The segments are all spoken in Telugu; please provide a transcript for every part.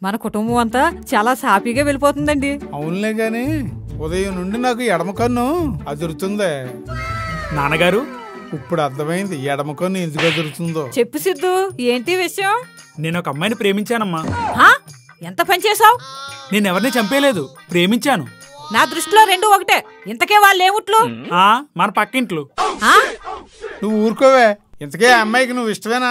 మన కుటుంబం అంతా చాలా సాఫీగా వెళ్ళిపోతుందండి. అవునులే గాని ఉదయం నుండి నాకు ఎడమ కన్ను అదురుతుందే. నాన్నగారు ఇప్పుడు అర్థమైంది ఎడమ కన్ను ఎందుకు అదురుతుందో. చెప్పు సిద్ధు, ఏంటి విషయం? నేను ఒక అమ్మాయిని ప్రేమించానమ్మా. ఎంత పని చేసావు? నేను ఎవరిని చంపేయలేదు, ప్రేమించాను. నా దృష్టిలో రెండు ఒకటే. ఇంతకే వాళ్ళు ఏముట్లు? మన పక్కింట్లు. నువ్వు ఊరుకోవే. ఇంతకే అమ్మాయికి నువ్వు ఇష్టమేనా?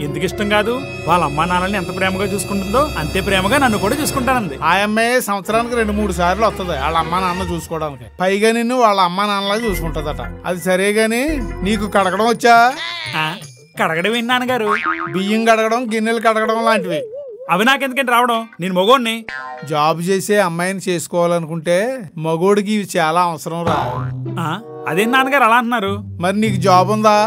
ఎందుకు ఇష్టం కాదు? వాళ్ళ అమ్మా నాన్నల్ని ఎంత ప్రేమగా చూసుకుంటుందో అంతే ప్రేమగా నన్ను కూడా చూసుకుంటానంది. ఆ అమ్మాయి సంవత్సరానికి 2-3 సార్లు వస్తుంది వాళ్ళ అమ్మా నాన్న చూసుకోవడానికి. పైగా నిన్ను వాళ్ళ అమ్మా నాన్నలా చూసుకుంటదట. అది సరే గాని నీకు కడగడం వచ్చా? కడగడం ఏంటి నాన్నగారు? బియ్యం కడగడం, గిన్నెలు కడగడం లాంటివి. అవి నాకెందుకంటే రావడం, నేను మగోడిని. జాబ్ చేసే అమ్మాయిని చేసుకోవాలనుకుంటే మగోడికి ఇవి చాలా అవసరం రా. అదేం నాన్నగారు అలా అంటున్నారు? మరి నీకు జాబ్ ఉందా?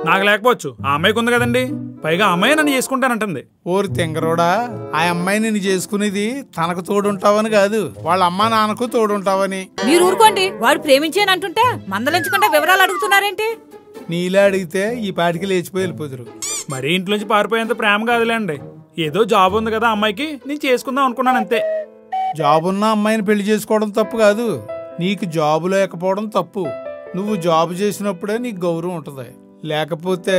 నాకు లేకపోవచ్చు, ఆ అమ్మాయికి ఉంది కదండి. పైగా అమ్మాయి నన్ను చేసుకుంటానంటుంది. ఓరి తెంగరోడా, ఆ అమ్మాయి నిన్ను చేసుకునేది తనకు తోడుంటావని కాదు, వాళ్ళ అమ్మా నాన్నకు తోడుంటావని. మీరు ఊరుకోండి. వాడు ప్రేమించేనంటుంటే మందలించకుండా వివరాలు అడుగుతున్నారేంటి? నీలా అడిగితే ఈ పాటికి లేచిపోయి వెళ్ళిపోదురు. మరీ ఇంట్లోంచి పారిపోయేంత ప్రేమ కాదులేండి. ఏదో జాబ్ ఉంది కదా అమ్మాయికి, నేను చేసుకుందాం అనుకున్నాను అంతే. జాబ్ ఉన్న అమ్మాయిని పెళ్లి చేసుకోవడం తప్పు కాదు, నీకు జాబు లేకపోవడం తప్పు. నువ్వు జాబ్ చేసినప్పుడే నీకు గౌరవం ఉంటది. లేకపోతే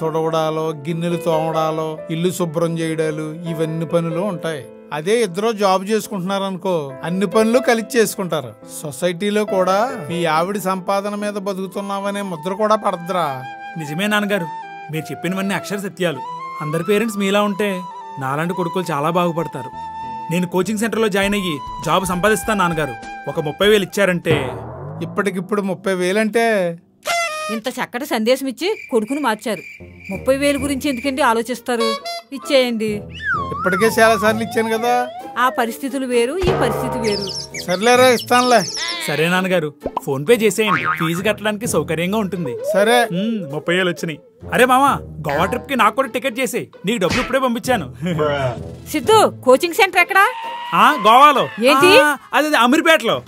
తుడవడాలో, గిన్నెలు తోమడాలో, ఇల్లు శుభ్రం చేయడాలు, ఇవన్నీ పనులు ఉంటాయి. అదే ఇద్దరు జాబ్ చేసుకుంటున్నారనుకో, అన్ని పనులు కలిసి చేసుకుంటారు. సొసైటీలో కూడా మీ ఆవిడ సంపాదన మీద బతుకుతున్నావనే ముద్ర కూడా పడద్దురా. నిజమే నాన్నగారు, మీరు చెప్పినవన్నీ అక్షర సత్యాలు. అందరి పేరెంట్స్ మీలా ఉంటే నాలాంటి కొడుకులు చాలా బాగుపడతారు. నేను కోచింగ్ సెంటర్లో జాయిన్ అయ్యి జాబ్ సంపాదిస్తాను నాన్నగారు. ఒక 30,000 ఇచ్చారంటే. ఇప్పటికిప్పుడు 30,000 అంటే? ఇంత చక్కటి సందేశం ఇచ్చి కొడుకును మార్చారు. 30,000 గురించి ఎందుకండి ఆలోచిస్తారు? ఇచ్చేయండి. ఇప్పటికే చాలా సార్లు ఇచ్చాను కదా. ఆ పరిస్థితులు వేరు, ఈ పరిస్థితి వేరు. సర్లేరా, ఇస్తానులే. సరే నాన్నగారు, ఫోన్ పే చేసేయండి, ఫీజు కట్టడానికి సౌకర్యంగా ఉంటుంది. సరే. 30,000 వచ్చినాయి. అరే మామా, గోవా ట్రిప్ కి నాకు కూడా టికెట్ చేసి నీకు డబ్బులు ఇప్పుడే పంపించాను. సిద్ధు, కోచింగ్ సెంటర్ ఎక్కడా? గోవాలో. ఏంటి? అది అమీర్పేటలో.